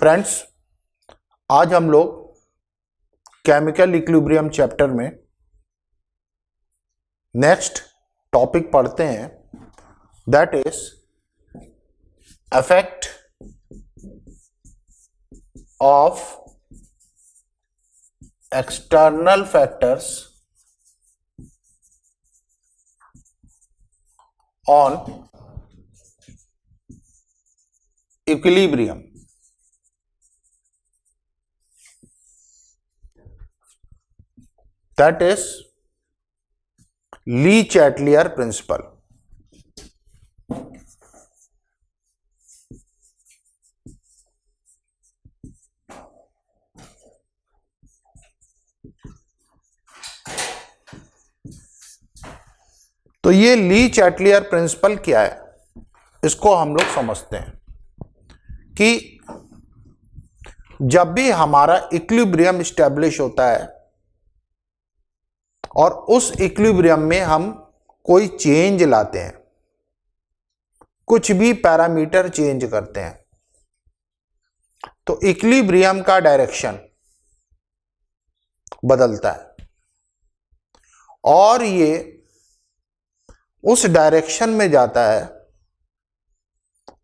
Friends, आज हम लोग केमिकल इक्विलिब्रियम चैप्टर में नेक्स्ट टॉपिक पढ़ते हैं, that is effect of external factors on equilibrium. That is Lee-Chatelier principle. तो ये ली-चैटलियर प्रिंसिपल क्या है, इसको हम लोग समझते हैं कि जब भी हमारा इक्विलिब्रियम स्टैब्लिश होता है और उस इक्विलिब्रियम में हम कोई चेंज लाते हैं, कुछ भी पैरामीटर चेंज करते हैं, तो इक्विलिब्रियम का डायरेक्शन बदलता है और ये उस डायरेक्शन में जाता है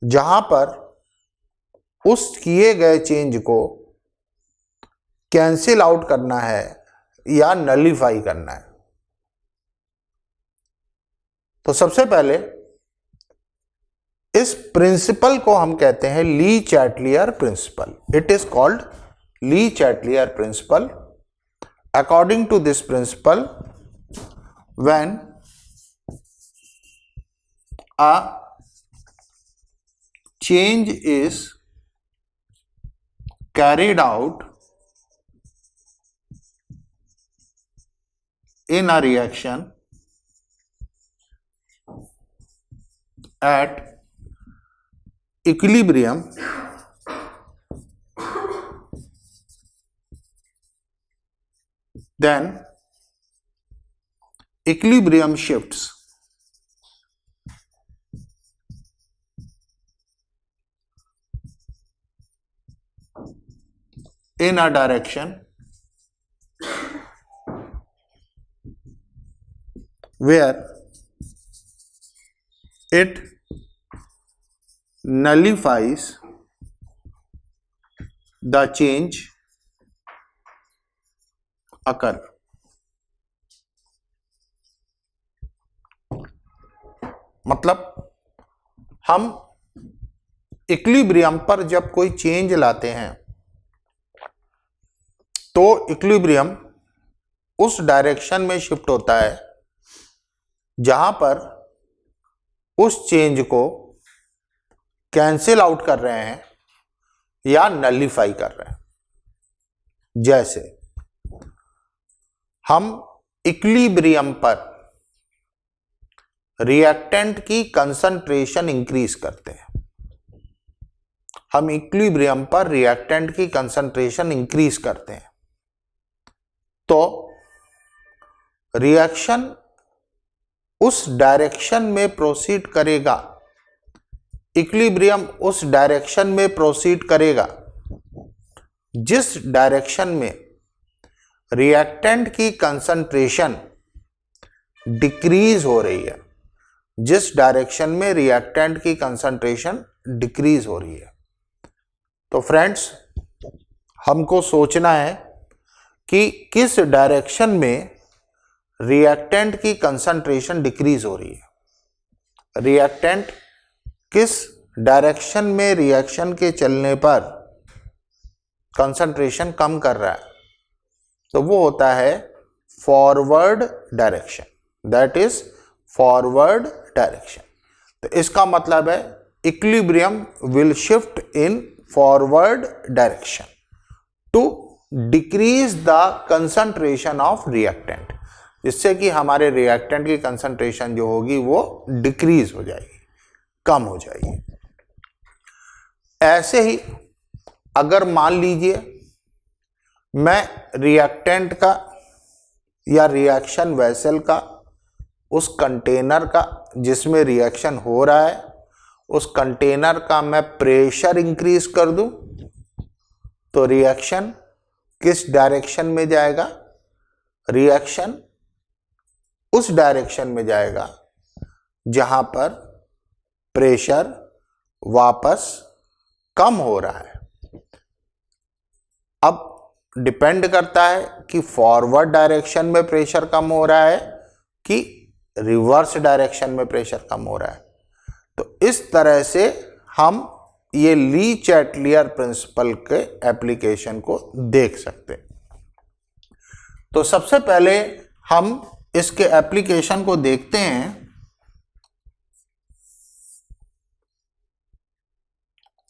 जहां पर उस किए गए चेंज को कैंसिल आउट करना है या नलिफाई करना है। तो सबसे पहले इस प्रिंसिपल को हम कहते हैं Le Chatelier principle. It is called Le Chatelier principle. According to this principle, when a change is carried out in a reaction at equilibrium, then equilibrium shifts in a direction where it nullifies the change occur। मतलब हम equilibrium पर जब कोई change लाते हैं तो equilibrium उस direction में shift होता है जहां पर उस चेंज को कैंसिल आउट कर रहे हैं या नलिफाई कर रहे हैं। जैसे हम इक्विलिब्रियम पर रिएक्टेंट की कंसंट्रेशन इंक्रीज करते हैं, हम इक्विलिब्रियम पर रिएक्टेंट की कंसंट्रेशन इंक्रीज करते हैं तो रिएक्शन उस डायरेक्शन में प्रोसीड करेगा, इक्विलिब्रियम उस डायरेक्शन में प्रोसीड करेगा जिस डायरेक्शन में रिएक्टेंट की कंसंट्रेशन डिक्रीज हो रही है, जिस डायरेक्शन में रिएक्टेंट की कंसंट्रेशन डिक्रीज हो रही है। तो फ्रेंड्स, हमको सोचना है कि किस डायरेक्शन में रिएक्टेंट की कंसंट्रेशन डिक्रीज हो रही है, रिएक्टेंट किस डायरेक्शन में रिएक्शन के चलने पर कंसंट्रेशन कम कर रहा है, तो वो होता है forward direction, that is forward direction. तो इसका मतलब है equilibrium will shift in forward direction to decrease the concentration of reactant, जिससे कि हमारे रिएक्टेंट की कंसंट्रेशन जो होगी वो डिक्रीज हो जाएगी, कम हो जाएगी। ऐसे ही अगर मान लीजिए मैं रिएक्टेंट का या रिएक्शन वेसल का, उस कंटेनर का जिसमें रिएक्शन हो रहा है, उस कंटेनर का मैं प्रेशर इंक्रीज कर दूं तो रिएक्शन किस डायरेक्शन में जाएगा? रिएक्शन उस डायरेक्शन में जाएगा जहां पर प्रेशर वापस कम हो रहा है। अब डिपेंड करता है कि फॉरवर्ड डायरेक्शन में प्रेशर कम हो रहा है कि रिवर्स डायरेक्शन में प्रेशर कम हो रहा है। तो इस तरह से हम ये ली चैटलियर प्रिंसिपल के एप्लीकेशन को देख सकते हैं। तो सबसे पहले हम इसके एप्लीकेशन को देखते हैं।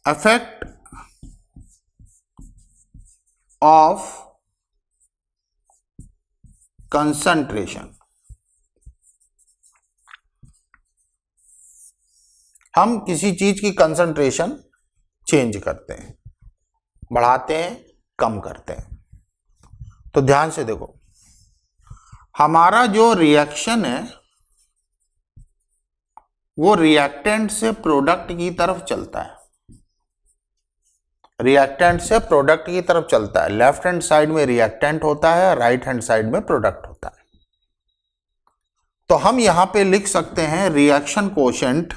Effect of concentration. हम किसी चीज की कंसंट्रेशन चेंज करते हैं, बढ़ाते हैं, कम करते हैं। तो ध्यान से देखो, हमारा जो रिएक्शन है वो रिएक्टेंट से प्रोडक्ट की तरफ चलता है। रिएक्टेंट से प्रोडक्ट की तरफ चलता है। लेफ्ट हैंड साइड में रिएक्टेंट होता है, राइट हैंड साइड में प्रोडक्ट होता है। तो हम यहां पे लिख सकते हैं reaction quotient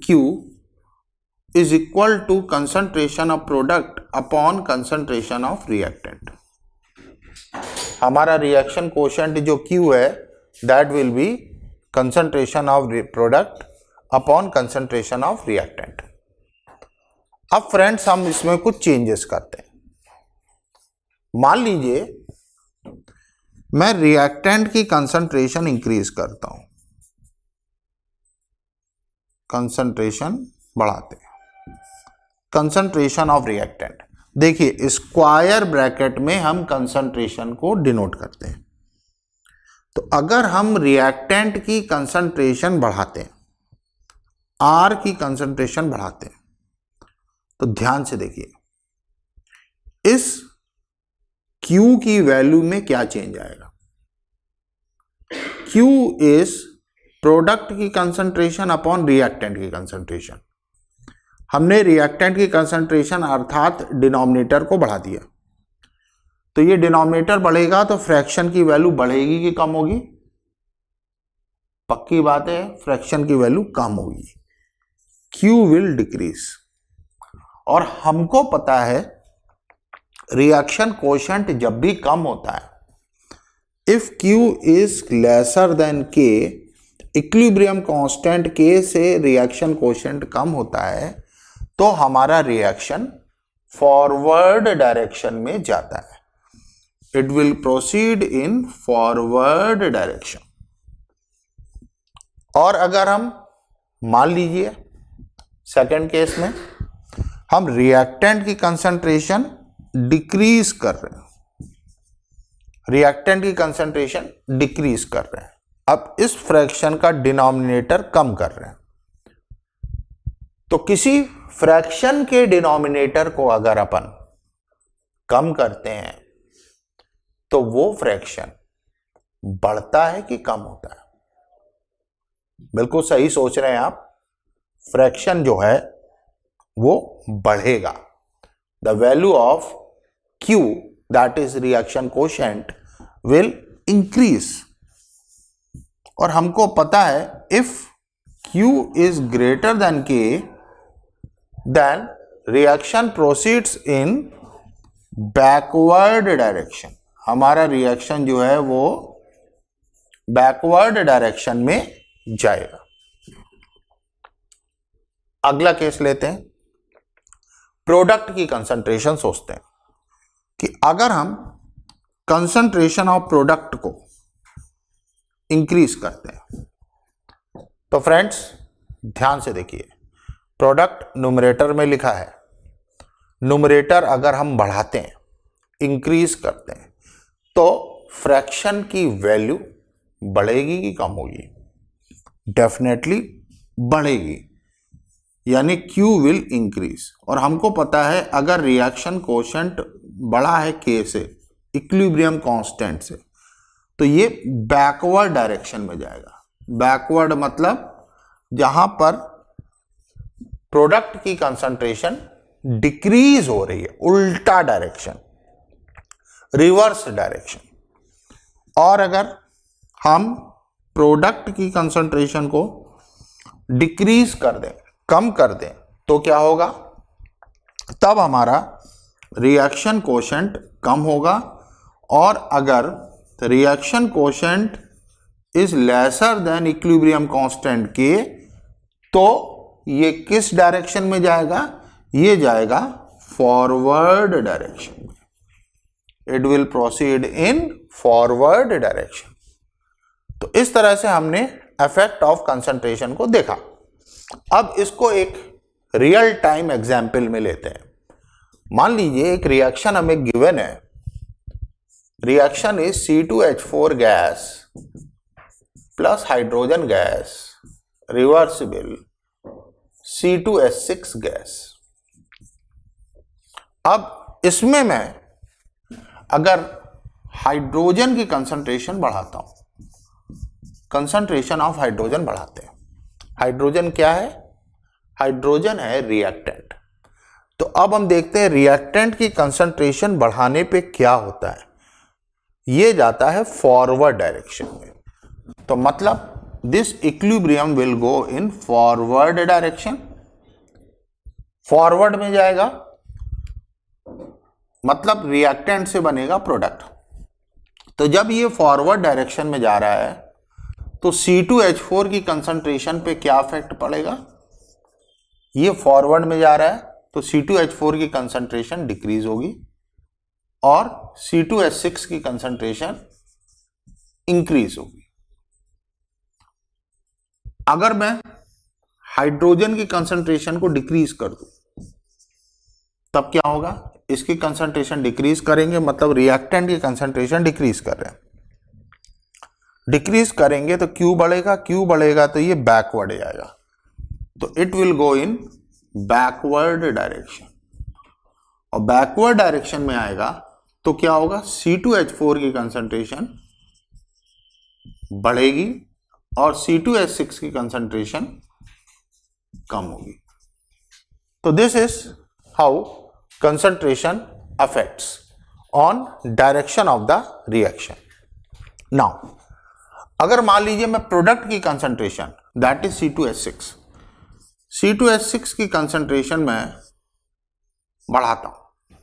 Q is equal to concentration of product upon concentration of reactant। हमारा रिएक्शन कोशेंट जो Q है that will be concentration of product upon concentration of reactant। अब फ्रेंड्स हम इसमें कुछ चेंजेस करते हैं। मान लीजिए मैं रिएक्टेंट की कंसंट्रेशन इंक्रीज करता हूं, कंसंट्रेशन बढ़ाते हैं, कंसंट्रेशन ऑफ रिएक्टेंट। देखिए स्क्वायर ब्रैकेट में हम कंसंट्रेशन को डिनोट करते हैं। तो अगर हम रिएक्टेंट की कंसंट्रेशन बढ़ाते हैं, आर की कंसंट्रेशन बढ़ाते हैं, तो ध्यान से देखिए इस Q की वैल्यू में क्या चेंज आएगा। Q इज प्रोडक्ट की कंसंट्रेशन अपॉन रिएक्टेंट की कंसंट्रेशन। हमने रिएक्टेंट की कंसंट्रेशन अर्थात डिनोमिनेटर को बढ़ा दिया, तो ये डिनोमिनेटर बढ़ेगा तो फ्रैक्शन की वैल्यू बढ़ेगी कि कम होगी? पक्की बात है, फ्रैक्शन की वैल्यू कम होगी। Q will decrease. और हमको पता है रिएक्शन कोशेंट जब भी कम होता है, if Q is lesser than K, equilibrium constant K से रिएक्शन कोशेंट कम होता है, तो हमारा रिएक्शन फॉरवर्ड डायरेक्शन में जाता है। It will proceed in forward direction. और अगर हम मान लीजिए सेकंड केस में हम रिएक्टेंट की कंसंट्रेशन डिक्रीज कर रहे हैं, रिएक्टेंट की कंसंट्रेशन डिक्रीज कर रहे हैं, अब इस फ्रैक्शन का डिनोमिनेटर कम कर रहे हैं। तो किसी फ्रैक्शन के डिनोमिनेटर को अगर अपन कम करते हैं तो वो फ्रैक्शन बढ़ता है कि कम होता है? बिल्कुल सही सोच रहे हैं आप, फ्रैक्शन जो है वो बढ़ेगा। The value of Q, that is reaction quotient, will increase। और हमको पता है if Q is greater than K, then reaction proceeds in backward direction। हमारा रिएक्शन जो है वो बैकवर्ड डायरेक्शन में जाएगा। अगला केस लेते हैं, प्रोडक्ट की कंसंट्रेशन सोचते हैं कि अगर हम कंसंट्रेशन ऑफ प्रोडक्ट को इंक्रीज करते हैं, तो फ्रेंड्स ध्यान से देखिए, प्रोडक्ट न्यूमरेटर में लिखा है, न्यूमरेटर अगर हम बढ़ाते हैं, इंक्रीज करते हैं, तो फ्रैक्शन की वैल्यू बढ़ेगी कि कम होगी? डेफिनेटली बढ़ेगी, यानी Q विल इंक्रीज। और हमको पता है अगर रिएक्शन कोशेंट बड़ा है K से, इक्विलिब्रियम कांस्टेंट से, तो ये बैकवर्ड डायरेक्शन में जाएगा। बैकवर्ड मतलब जहां पर प्रोडक्ट की कंसंट्रेशन डिक्रीज हो रही है, उल्टा डायरेक्शन, रिवर्स डायरेक्शन। और अगर हम प्रोडक्ट की कंसंट्रेशन को डिक्रीज कर दें, कम कर दें, तो क्या होगा? तब हमारा रिएक्शन कोशेंट कम होगा। और अगर reaction quotient is lesser than equilibrium constant के, तो ये किस डायरेक्शन में जाएगा? ये जाएगा फॉरवर्ड डायरेक्शन में। It will proceed in forward direction. तो इस तरह से हमने इफेक्ट ऑफ कंसंट्रेशन को देखा। अब इसको एक रियल टाइम एग्जाम्पल में लेते हैं। मान लीजिए एक रिएक्शन हमें गिवन है। Reaction is C2H4 gas plus hydrogen gas reversible C2H6 gas. अब इसमें मैं अगर हाइड्रोजन की कंसंट्रेशन बढ़ाता हूं, कंसंट्रेशन ऑफ हाइड्रोजन बढ़ाते हैं। हाइड्रोजन क्या है? हाइड्रोजन है रिएक्टेंट। तो अब हम देखते हैं रिएक्टेंट की कंसंट्रेशन बढ़ाने पे क्या होता है। ये जाता है फॉरवर्ड डायरेक्शन में। तो मतलब this equilibrium will go in forward direction. Forward में जाएगा मतलब रिएक्टेंट से बनेगा प्रोडक्ट। तो जब ये फॉरवर्ड डायरेक्शन में जा रहा है तो C2H4 की कंसंट्रेशन पे क्या इफेक्ट पड़ेगा? ये फॉरवर्ड में जा रहा है तो C2H4 की कंसंट्रेशन डिक्रीज होगी और C2H6 की कंसंट्रेशन इंक्रीज होगी। अगर मैं हाइड्रोजन की कंसंट्रेशन को डिक्रीज कर दूं तब क्या होगा? इसकी कंसंट्रेशन डिक्रीज करेंगे मतलब रिएक्टेंट की कंसंट्रेशन डिक्रीज कर रहे हैं। डिक्रीज करेंगे तो Q बढ़ेगा, Q बढ़ेगा तो ये बैकवर्ड जाएगा, तो it will go in backward direction. और बैकवर्ड डायरेक्शन में आएगा तो क्या होगा? C2H4 की कंसंट्रेशन बढ़ेगी और C2H6 की कंसंट्रेशन कम होगी। तो this is how concentration affects on direction of the reaction. Now अगर मान लीजिए मैं प्रोडक्ट की कंसंट्रेशन दैट इज C2H6 की कंसंट्रेशन में बढ़ाता हूं,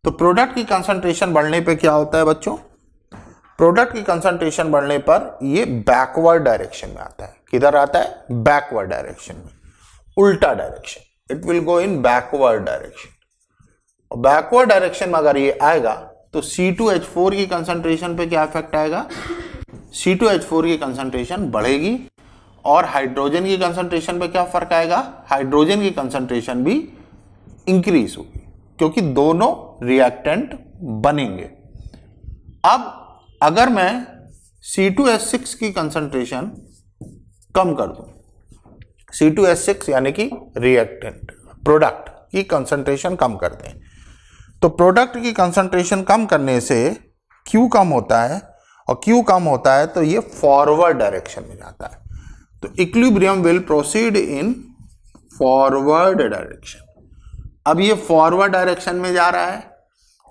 तो प्रोडक्ट की कंसंट्रेशन बढ़ने पे क्या होता है बच्चों? प्रोडक्ट की कंसंट्रेशन बढ़ने पर ये बैकवर्ड डायरेक्शन में आता है। किधर आता है? बैकवर्ड डायरेक्शन में, उल्टा direction. It will go in backward direction. और बैकवर्ड डायरेक्शन में अगर ये आएगा तो C2H4 की कंसंट्रेशन पे क्या इफेक्ट आएगा? C2H4 की कंसंट्रेशन बढ़ेगी और हाइड्रोजन की कंसंट्रेशन पे क्या फर्क आएगा? हाइड्रोजन की कंसंट्रेशन भी इंक्रीज होगी क्योंकि दोनों रिएक्टेंट बनेंगे। अब अगर मैं C2H6 की कंसंट्रेशन कम कर दूं, C2H6 यानी कि रिएक्टेंट प्रोडक्ट की कंसंट्रेशन कम कर दें, तो प्रोडक्ट की कंसंट्रेशन कम करने से Q कम होता है और Q कम होता है तो ये फॉरवर्ड डायरेक्शन में जाता है। तो equilibrium will proceed in forward direction. अब ये फॉरवर्ड डायरेक्शन में जा रहा है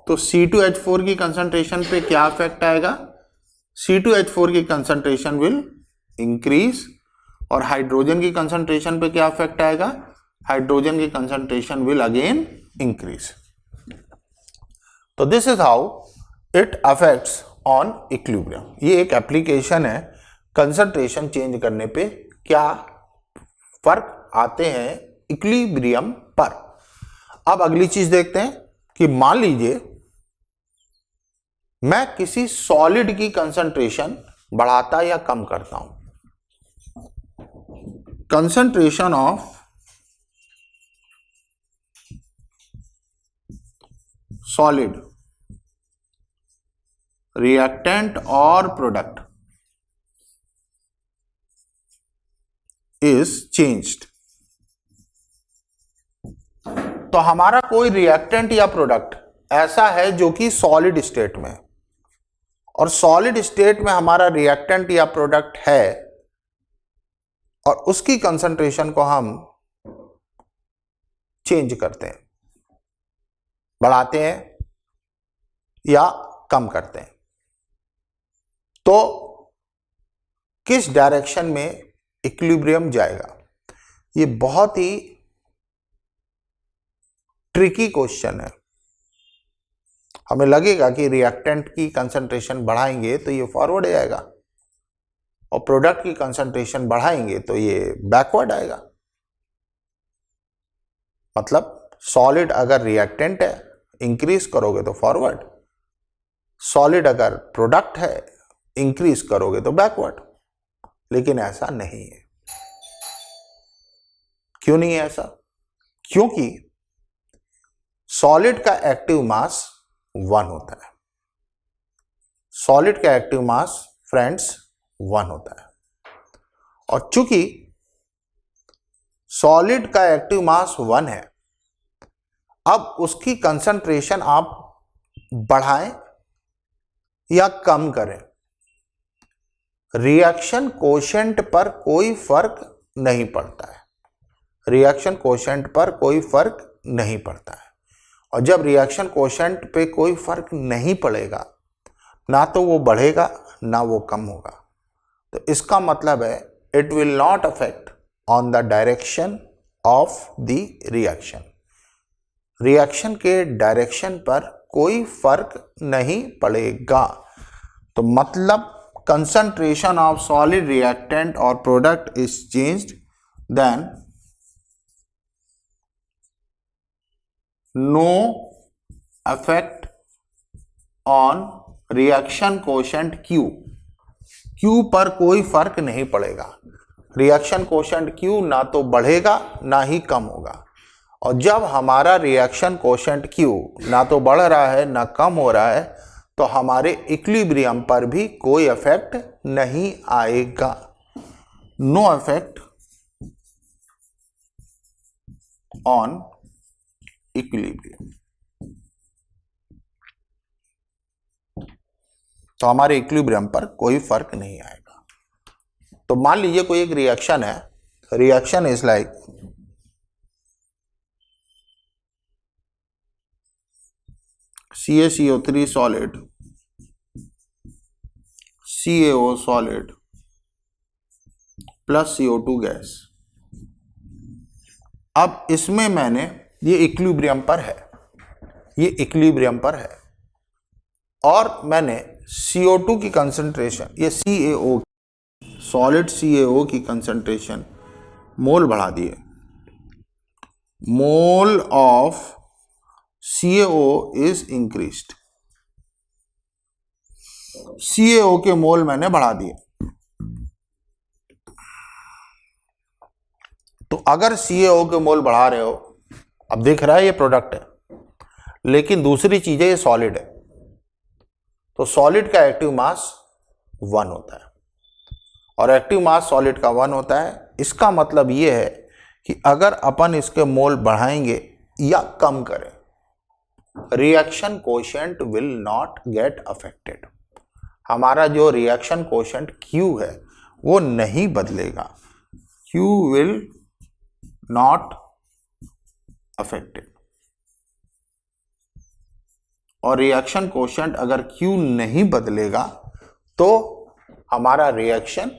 तो C2H4 की कंसंट्रेशन पे क्या इफेक्ट आएगा? C2H4 की कंसंट्रेशन विल इंक्रीज और हाइड्रोजन की कंसंट्रेशन पे क्या इफेक्ट आएगा? हाइड्रोजन की कंसंट्रेशन विल अगेन इंक्रीज। तो this is how it affects on equilibrium. ये एक एप्लीकेशन है कंसंट्रेशन चेंज करने पे क्या फर्क आते हैं इक्विलिब्रियम पर। अब अगली चीज देखते हैं कि मान लीजिए मैं किसी सॉलिड की कंसंट्रेशन बढ़ाता या कम करता हूं। कंसंट्रेशन ऑफ सॉलिड रिएक्टेंट और प्रोडक्ट इज चेंज्ड। तो हमारा कोई रिएक्टेंट या प्रोडक्ट ऐसा है जो कि सॉलिड स्टेट में है और सॉलिड स्टेट में हमारा रिएक्टेंट या प्रोडक्ट है और उसकी कंसंट्रेशन को हम चेंज करते हैं, बढ़ाते हैं या कम करते हैं, तो किस डायरेक्शन में इक्विलिब्रियम जाएगा? ये बहुत ही ट्रिकी क्वेश्चन है। हमें लगेगा कि रिएक्टेंट की कंसंट्रेशन बढ़ाएंगे तो ये फॉरवर्ड जाएगा और प्रोडक्ट की कंसंट्रेशन बढ़ाएंगे तो ये बैकवर्ड आएगा। मतलब सॉलिड अगर रिएक्टेंट है, इंक्रीज करोगे तो फॉरवर्ड, सॉलिड अगर प्रोडक्ट है, इंक्रीज करोगे तो बैकवर्ड। लेकिन ऐसा नहीं है। क्यों नहीं है ऐसा? क्योंकि सॉलिड का एक्टिव मास 1 होता है। सॉलिड का एक्टिव मास फ्रेंड्स 1 होता है, और चूंकि सॉलिड का एक्टिव मास 1 है, अब उसकी कंसंट्रेशन आप बढ़ाएं या कम करें, रिएक्शन कोशेंट पर कोई फर्क नहीं पड़ता है। रिएक्शन कोशेंट पर कोई फर्क नहीं पड़ता है। और जब रिएक्शन कोशेंट पे कोई फर्क नहीं पड़ेगा, ना तो वो बढ़ेगा ना वो कम होगा, तो इसका मतलब है it will not affect on the direction of the reaction. Reaction के डायरेक्शन पर कोई फर्क नहीं पड़ेगा। तो मतलब concentration of solid reactant or product is changed, then no effect on reaction quotient Q। Q पर कोई फर्क नहीं पड़ेगा। रिएक्शन कोशेंट Q ना तो बढ़ेगा ना ही कम होगा। और जब हमारा रिएक्शन कोशेंट Q ना तो बढ़ रहा है ना कम हो रहा है, तो हमारे इक्विलिब्रियम पर भी कोई इफेक्ट नहीं आएगा। No effect on equilibrium. तो हमारे इक्विलिब्रियम पर कोई फर्क नहीं आएगा। तो मान लीजिए कोई एक रिएक्शन है, reaction is like CaCO3 solid, CaO solid plus CO2 gas. अब इसमें मैंने, ये इक्विलिब्रियम पर है, ये इक्विलिब्रियम पर है, और मैंने CO2 की कंसंट्रेशन, ये CaO सॉलिड CaO की कंसंट्रेशन मोल बढ़ा दिए। Mole of CaO is increased. CaO के मोल मैंने बढ़ा दिए। तो अगर CaO के मोल बढ़ा रहे हो, अब दिख रहा है ये प्रोडक्ट है, लेकिन दूसरी चीज है ये सॉलिड है, तो सॉलिड का एक्टिव मास 1 होता है, और एक्टिव मास सॉलिड का 1 होता है। इसका मतलब ये है कि अगर अपन इसके मोल बढ़ाएंगे या कम करें, reaction quotient will not get affected. हमारा जो रिएक्शन कोशेंट Q है वो नहीं बदलेगा। Q will not affected. और रिएक्शन कोशेंट अगर Q नहीं बदलेगा तो हमारा रिएक्शन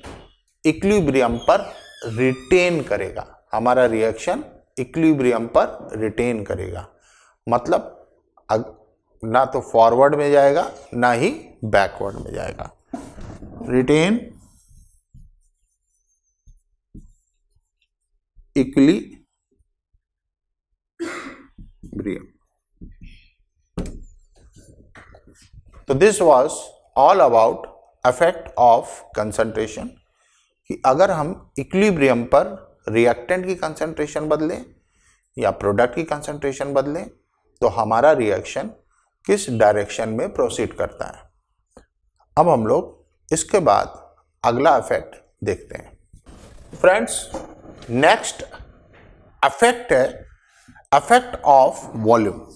इक्विलिब्रियम पर रिटेन करेगा। हमारा रिएक्शन इक्विलिब्रियम पर रिटेन करेगा। मतलब ना तो फॉरवर्ड में जाएगा ना ही बैकवर्ड में जाएगा। Retain equilibrium. तो this was all about effect of concentration, कि अगर हम इक्विलिब्रियम पर रिएक्टेंट की कंसंट्रेशन बदलें या प्रोडक्ट की कंसंट्रेशन बदलें तो हमारा रिएक्शन किस डायरेक्शन में प्रोसीड करता है। अब हम लोग इसके बाद अगला इफेक्ट देखते हैं। फ्रेंड्स, नेक्स्ट इफेक्ट है इफेक्ट ऑफ वॉल्यूम।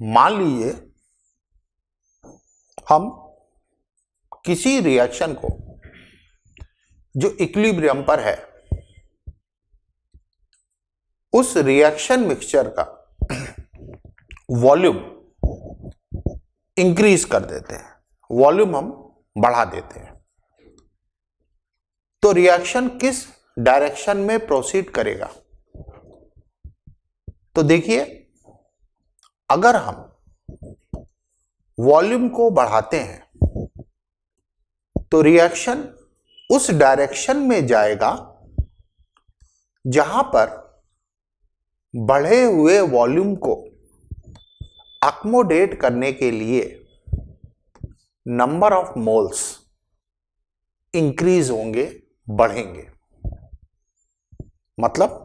मान लीजिए हम किसी रिएक्शन को जो इक्विलिब्रियम पर है उस रिएक्शन मिक्सचर का वॉल्यूम इंक्रीज कर देते हैं, वॉल्यूम हम बढ़ा देते हैं, तो रिएक्शन किस डायरेक्शन में प्रोसीड करेगा? तो देखिए, अगर हम वॉल्यूम को बढ़ाते हैं तो रिएक्शन उस डायरेक्शन में जाएगा जहां पर बढ़े हुए वॉल्यूम को अकोमोडेट करने के लिए नंबर ऑफ मोल्स इंक्रीज होंगे, बढ़ेंगे। मतलब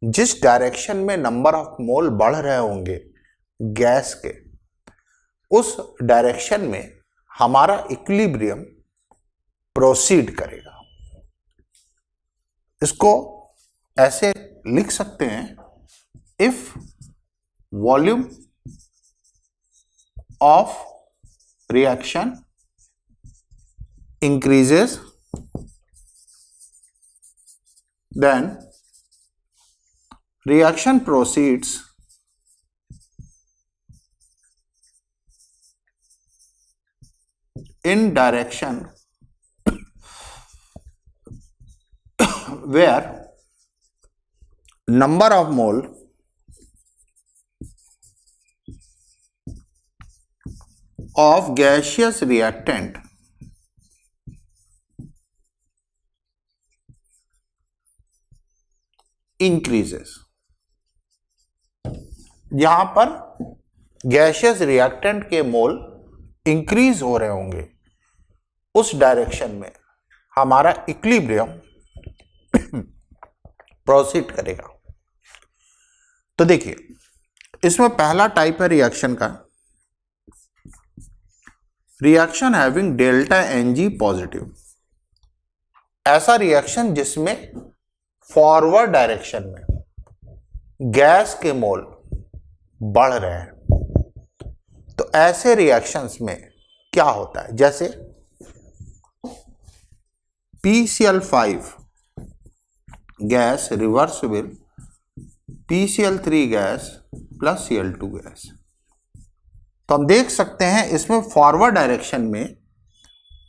जिस डायरेक्शन में नंबर ऑफ मोल बढ़ रहे होंगे गैस के, उस डायरेक्शन में हमारा इक्विलिब्रियम प्रोसीड करेगा। इसको ऐसे लिख सकते हैं, if volume of reaction increases, then reaction proceeds in direction where number of mole of gaseous reactant increases. यहां पर गैसियस रिएक्टेंट के मोल इंक्रीज हो रहे होंगे, उस डायरेक्शन में हमारा इक्विलिब्रियम प्रोसीड करेगा। तो देखिए, इसमें पहला टाइप है रिएक्शन का, reaction having delta Ng positive. ऐसा रिएक्शन जिसमें फॉरवर्ड डायरेक्शन में गैस के मोल बढ़ रहे हैं। तो ऐसे रिएक्शंस में क्या होता है, जैसे PCl5 gas reversible PCl3 gas plus Cl2 gas. तो हम देख सकते हैं इसमें फॉरवर्ड डायरेक्शन में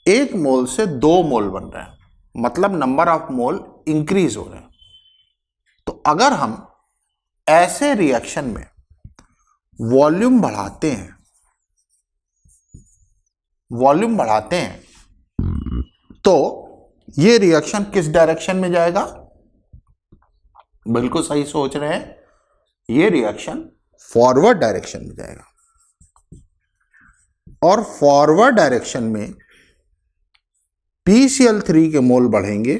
एक मोल से 2 मोल बन रहे हैं, मतलब नंबर ऑफ मोल इंक्रीज हो रहे हैं। तो अगर हम ऐसे रिएक्शन में वॉल्यूम बढ़ाते हैं तो ये रिएक्शन किस डायरेक्शन में जाएगा? बिल्कुल सही सोच रहे हैं, ये रिएक्शन फॉरवर्ड डायरेक्शन में जाएगा। और फॉरवर्ड डायरेक्शन में PCl3 के मोल बढ़ेंगे,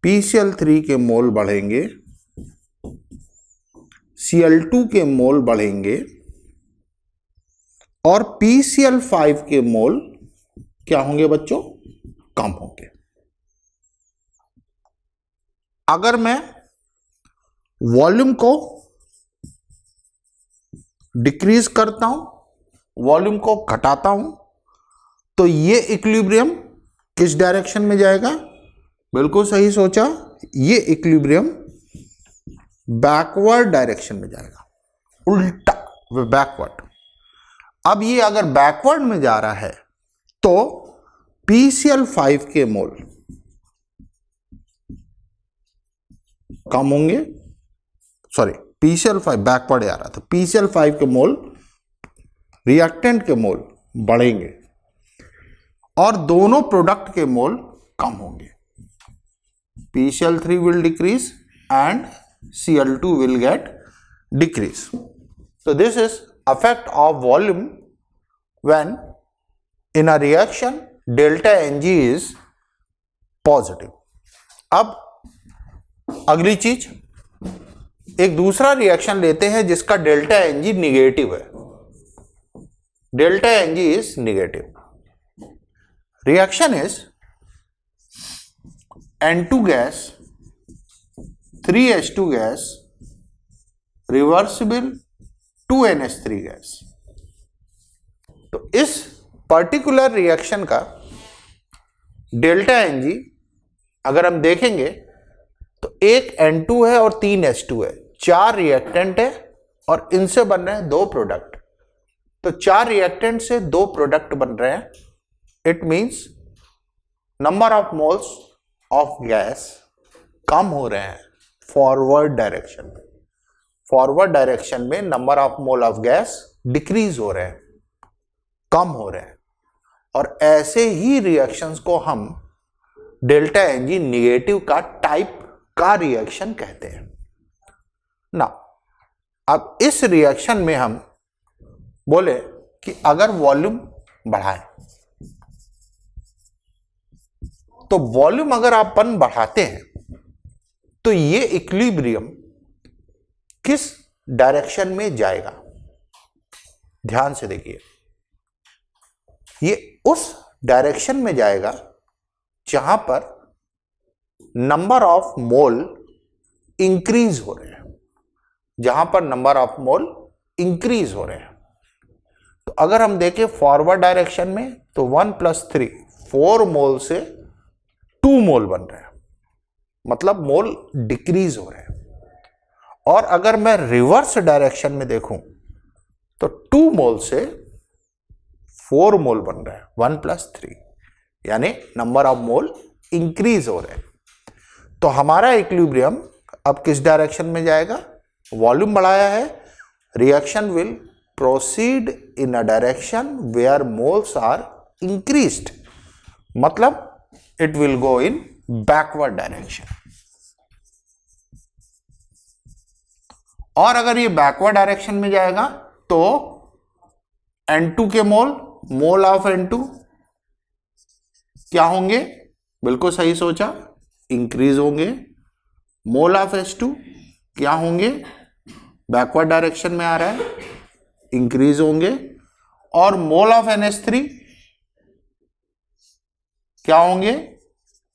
PCl3 के मोल बढ़ेंगे, Cl2 के मोल बढ़ेंगे और PCl5 के मोल क्या होंगे बच्चों? कम होंगे। अगर मैं वॉल्यूम को डिक्रीज करता हूं, वॉल्यूम को घटाता हूं, तो ये इक्विलिब्रियम किस डायरेक्शन में जाएगा? बिल्कुल सही सोचा, ये इक्विलिब्रियम बैकवर्ड डायरेक्शन में जाएगा, उल्टा बैकवर्ड। अब ये अगर बैकवर्ड में जा रहा है तो PCl5 के मोल कम होंगे, सॉरी PCl5 बैकवर्ड आ रहा था, PCl5 के मोल रिएक्टेंट के मोल बढ़ेंगे और दोनों प्रोडक्ट के मोल कम होंगे। PCl3 will decrease and Cl2 will get decrease. So this is effect of volume when in a reaction delta Ng is positive. अब अगली चीज, एक दूसरा रिएक्शन लेते हैं जिसका डेल्टा Ng निगेटिव है। Delta Ng is negative. Reaction is N2 gas 3H2 gas reversible 2NH3 gas. तो इस पर्टिकुलर रिएक्शन का डेल्टा Ng अगर हम देखेंगे तो एक N2 है और 3 H2 है, 4 रिएक्टेंट है और इनसे बन रहे हैं 2 प्रोडक्ट। तो 4 रिएक्टेंट से 2 प्रोडक्ट बन रहे हैं। It means number of moles of gas कम हो रहे हैं फॉरवर्ड डायरेक्शन में। फॉरवर्ड डायरेक्शन में number of mole of gas decrease हो रहे हैं, कम हो रहे हैं। और ऐसे ही रिएक्शंस को हम डेल्टा Ng निगेटिव का टाइप का रिएक्शन कहते हैं ना। अब इस रिएक्शन में हम बोले कि अगर वॉल्यूम बढ़ाएं, तो वॉल्यूम अगर अपन बढ़ाते हैं तो ये इक्विलिब्रियम किस डायरेक्शन में जाएगा? ध्यान से देखिए, ये उस डायरेक्शन में जाएगा जहां पर नंबर ऑफ मोल इंक्रीज हो रहे हैं, जहां पर नंबर ऑफ मोल इंक्रीज हो रहे हैं। तो अगर हम देखें फॉरवर्ड डायरेक्शन में तो 1 + 3 4 मोल से 2 मोल बन रहे हैं, मतलब मोल डिक्रीज हो रहे हैं। और अगर मैं रिवर्स डायरेक्शन में देखूं तो 2 मोल से 4 मोल बन रहा है, 1 + 3, यानी नंबर ऑफ मोल इंक्रीज हो रहे हैं। तो हमारा इक्विलिब्रियम अब किस डायरेक्शन में जाएगा? वॉल्यूम बढ़ाया है, reaction will proceed in a direction where moles are increased, मतलब it will go in backward direction. और अगर ये बैकवर्ड डायरेक्शन में जाएगा तो N2 के मोल ऑफ N2 क्या होंगे? बिल्कुल सही सोचा, इंक्रीज होंगे। मोल ऑफ H2 क्या होंगे? बैकवर्ड डायरेक्शन में आ रहा है, इंक्रीज होंगे। और मोल ऑफ NH3 क्या होंगे?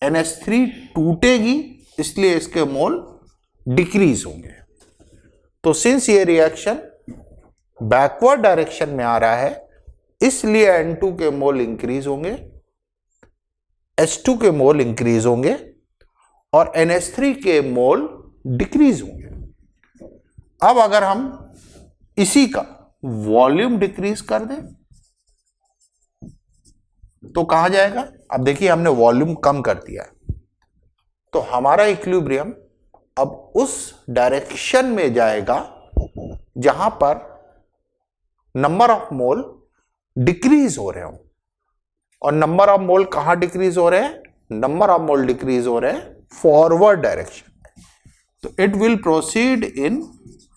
NH3 टूटेगी, इसलिए इसके मोल डिक्रीज होंगे। तो सिंस ये रिएक्शन बैकवर्ड डायरेक्शन में आ रहा है, इसलिए N2 के मोल इंक्रीज होंगे, H2 के मोल इंक्रीज होंगे और NH3 के मोल डिक्रीज होंगे। अब अगर हम इसी का वॉल्यूम डिक्रीज कर दें तो कहां जाएगा? अब देखिए, हमने वॉल्यूम कम कर दिया है, तो हमारा इक्विलिब्रियम अब उस डायरेक्शन में जाएगा जहां पर नंबर ऑफ मोल डिक्रीज हो रहे हो। और नंबर ऑफ मोल कहां डिक्रीज हो रहे हैं? नंबर ऑफ मोल डिक्रीज हो रहे हैं फॉरवर्ड डायरेक्शन। तो it will proceed in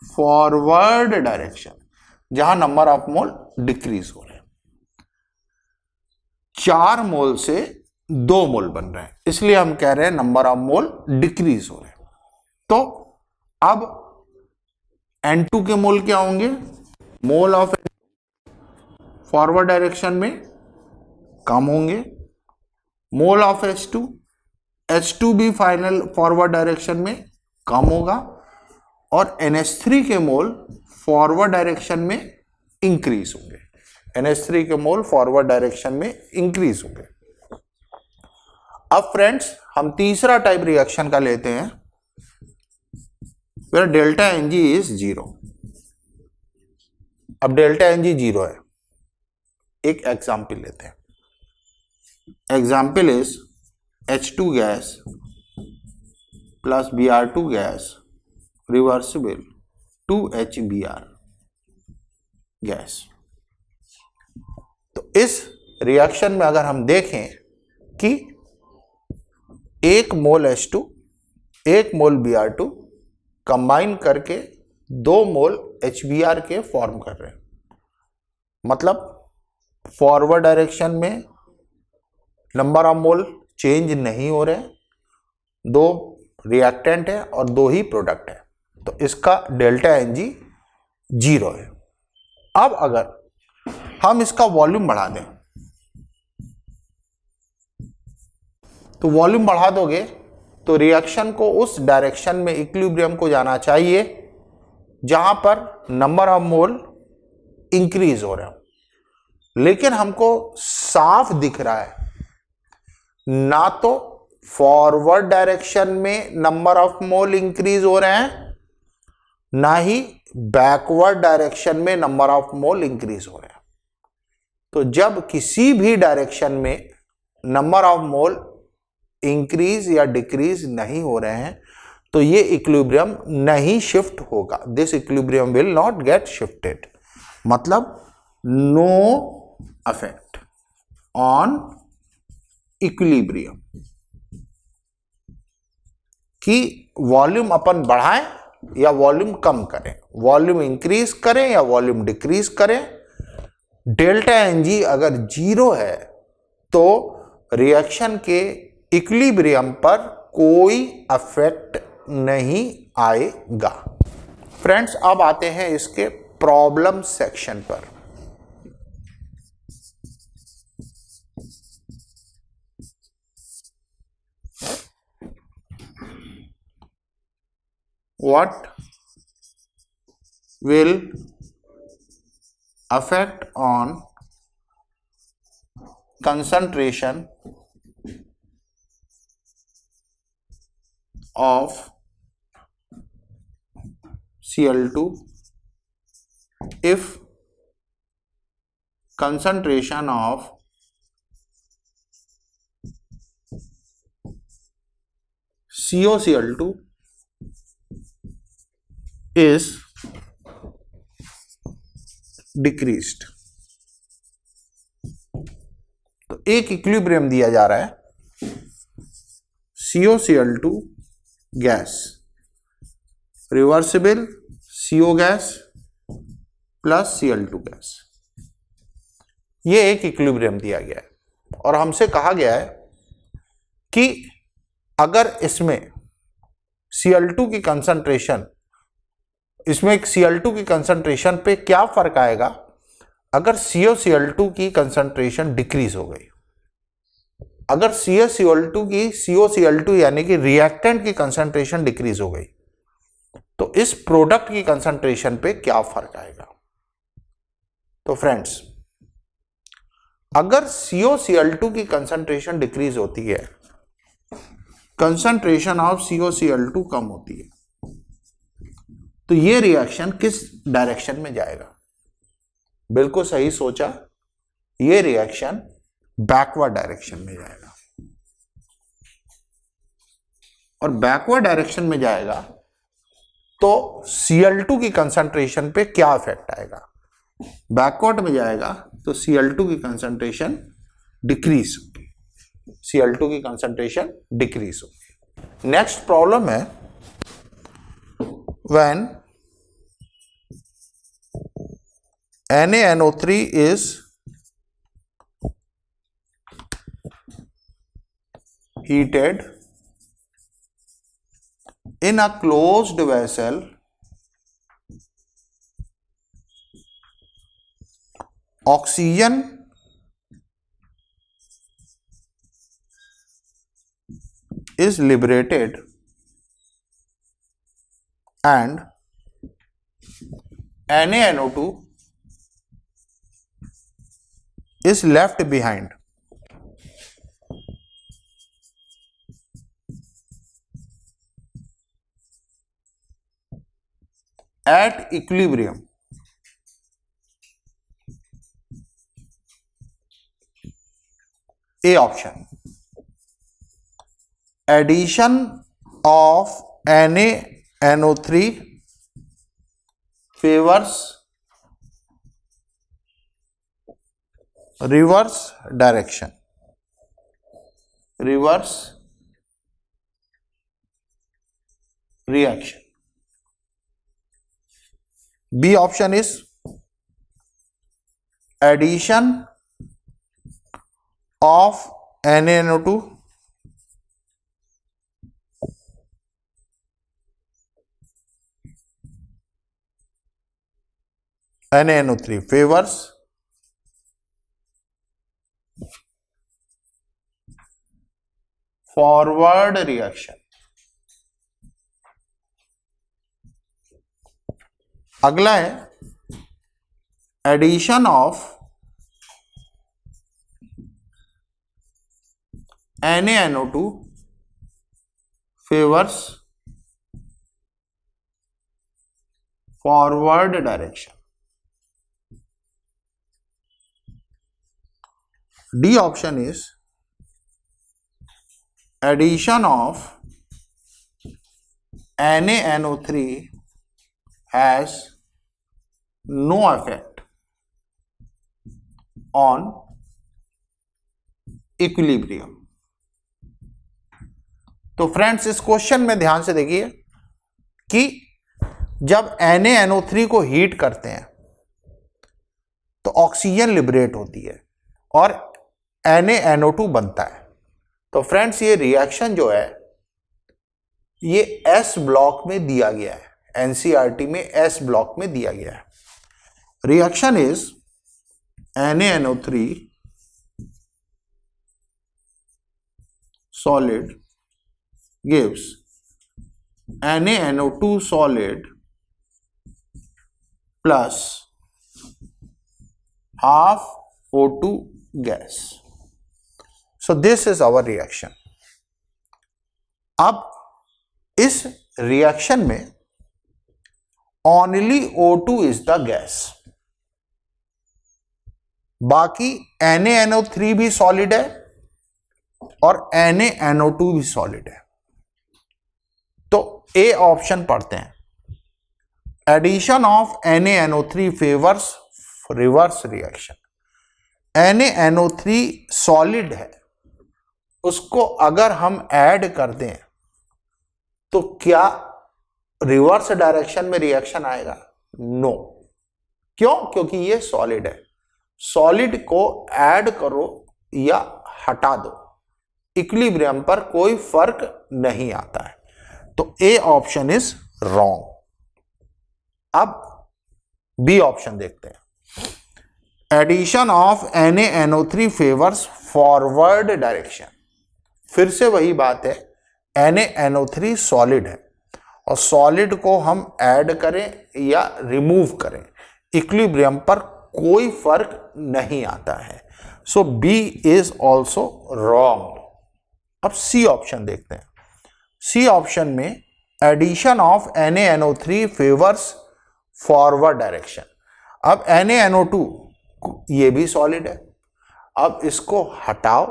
forward direction जहां नंबर ऑफ मोल डिक्रीज हो रहे हैं। 4 मोल से 2 मोल बन रहे हैं, इसलिए हम कह रहे हैं नंबर ऑफ मोल डिक्रीज हो रहे हैं। तो अब N2 के मोल क्या होंगे? मोल ऑफ फॉरवर्ड डायरेक्शन में कम होंगे। मोल ऑफ H2 भी फाइनल फॉरवर्ड डायरेक्शन में कम होगा। और NH3 के मोल फॉरवर्ड डायरेक्शन में इंक्रीज होंगे। NH3 के मोल फॉरवर्ड डायरेक्शन में इंक्रीज होंगे। अब फ्रेंड्स, हम तीसरा टाइप रिएक्शन का लेते हैं where डेल्टा Ng इज 0। अब डेल्टा Ng 0 है। एक एग्जाम्पल लेते हैं। Example is H2 gas plus Br2 gas reversible 2HBr gas. तो इस रिएक्शन में अगर हम देखें कि 1 मोल H2 1 मोल Br2 कंबाइन करके 2 मोल HBr के फॉर्म कर रहे हैं, मतलब फॉरवर्ड डायरेक्शन में नंबर ऑफ मोल चेंज नहीं हो रहे, 2 रिएक्टेंट है और 2 ही प्रोडक्ट है। तो इसका डेल्टा Ng 0 है। अब अगर हम इसका वॉल्यूम बढ़ा दें, तो वॉल्यूम बढ़ा दोगे तो रिएक्शन को उस डायरेक्शन में इक्विलिब्रियम को जाना चाहिए जहां पर नंबर ऑफ मोल इंक्रीज हो रहे हो, लेकिन हमको साफ दिख रहा है ना तो फॉरवर्ड डायरेक्शन में नंबर ऑफ मोल इंक्रीज हो रहे हैं, ना ही बैकवर्ड डायरेक्शन में नंबर ऑफ मोल इंक्रीज हो रहे हैं। तो जब किसी भी डायरेक्शन में नंबर ऑफ मोल इंक्रीज या डिक्रीज नहीं हो रहे हैं तो ये इक्विलिब्रियम नहीं शिफ्ट होगा। This equilibrium will not gate shifted, मतलब नो अफेक्ट ऑन इक्विलिब्रियम कि वॉल्यूम अपन बढ़ाएं या वॉल्यूम कम करें, वॉल्यूम इंक्रीज करें या वॉल्यूम डिक्रीज करें। डेल्टा एन जी अगर जीरो है तो रिएक्शन के इक्विलिब्रियम पर कोई अफेक्ट नहीं आएगा। फ्रेंड्स, अब आते हैं इसके प्रॉब्लम सेक्शन पर। What will affect on concentration of Cl2 if concentration of COCl2 is decreased। तो एक इक्विलिब्रियम दिया जा रहा है, COCl2 gas, reversible CO gas plus Cl2 gas, ये एक इक्विलिब्रियम दिया गया है और हमसे कहा गया है कि अगर इसमें Cl2 की कंसंट्रेशन, इसमें एक Cl2 की कंसंट्रेशन पे क्या फर्क आएगा अगर COCl2 की कंसंट्रेशन डिक्रीज हो गई। अगर COCl2 यानी कि रिएक्टेंट की कंसंट्रेशन डिक्रीज हो गई तो इस प्रोडक्ट की कंसंट्रेशन पे क्या फर्क आएगा। तो फ्रेंड्स, अगर COCl2 की कंसंट्रेशन डिक्रीज होती है, कंसंट्रेशन ऑफ COCl2 कम होती है, तो ये रिएक्शन किस डायरेक्शन में जाएगा। बिल्कुल सही सोचा, ये रिएक्शन बैकवर्ड डायरेक्शन में जाएगा। और बैकवर्ड डायरेक्शन में जाएगा तो Cl2 की कंसंट्रेशन पे क्या इफेक्ट आएगा। बैकवर्ड में जाएगा तो Cl2 की कंसंट्रेशन डिक्रीज होगी, Cl2 की कंसंट्रेशन डिक्रीज होगी। नेक्स्ट प्रॉब्लम है, when NaNO3 is heated in a closed vessel, oxygen is liberated and NaNO2 is left behind। At equilibrium, A option, addition of NaNO3 favors reverse direction, reverse reaction। B option is addition of NaNO2 NaNO3 favors forward reaction. अगला है addition of NaNO2 favors forward direction. D option is addition of NaNO3 has no effect on equilibrium. तो friends इस question में ध्यान से देखिए कि जब NaNO3 को हीट करते हैं तो ऑक्सीजन लिबरेट होती है और NaNO2 बनता है। तो फ्रेंड्स ये रिएक्शन जो है ये एस ब्लॉक में दिया गया है, एनसीईआरटी में एस ब्लॉक में दिया गया है। Reaction is NaNO3 solid gives NaNO2 solid plus half O2 gas. So this is our reaction. अब इस रिएक्शन में only O2 is the gas. बाकी NaNO3 भी सॉलिड है और NaNO2 भी सॉलिड है। तो ए ऑप्शन पढ़ते हैं। Addition of NaNO3 favours reverse reaction. NaNO3 solid है, उसको अगर हम ऐड कर दें तो क्या रिवर्स डायरेक्शन में रिएक्शन आएगा? नो। क्यों? क्योंकि ये सॉलिड है। सॉलिड को ऐड करो या हटा दो, इक्विलिब्रियम पर कोई फर्क नहीं आता है। तो ए ऑप्शन इज रॉन्ग। अब बी ऑप्शन देखते हैं। Addition of NaNO3 favours forward direction. फिर से वही बात है, NaNO3 सॉलिड है और सॉलिड को हम ऐड करें या रिमूव करें, इक्विलिब्रियम पर कोई फर्क नहीं आता है। So B is also wrong. अब सी ऑप्शन देखते हैं। सी ऑप्शन में addition of NaNO3 favours forward direction. अब NaNO2 ये भी सॉलिड है, अब इसको हटाओ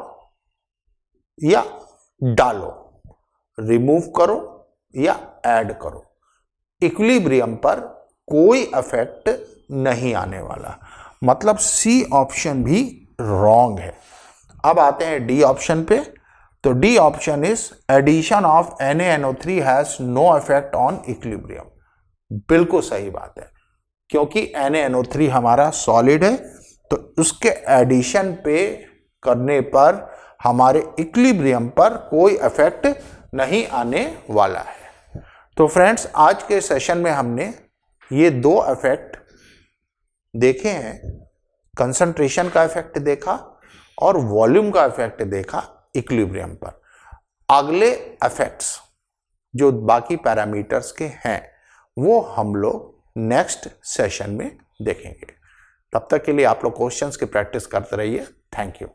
या डालो, रिमूव करो या ऐड करो, इक्विलिब्रियम पर कोई इफेक्ट नहीं आने वाला। मतलब सी ऑप्शन भी रॉन्ग है। अब आते हैं डी ऑप्शन पे। तो D option is addition of NaNO3 has no effect on equilibrium. बिल्कुल सही बात है, क्योंकि NaNO3 हमारा सॉलिड है तो उसके एडिशन पे करने पर हमारे इक्विलिब्रियम पर कोई इफेक्ट नहीं आने वाला है। तो फ्रेंड्स आज के सेशन में हमने ये दो इफेक्ट देखे हैं, कंसंट्रेशन का इफेक्ट देखा और वॉल्यूम का इफेक्ट देखा इक्विलिब्रियम पर। अगले इफेक्ट्स जो बाकी पैरामीटर्स के हैं वो हम लोग नेक्स्ट सेशन में देखेंगे। तब तक के लिए आप लोग क्वेश्चंस की प्रैक्टिस करते रहिए। Thank you.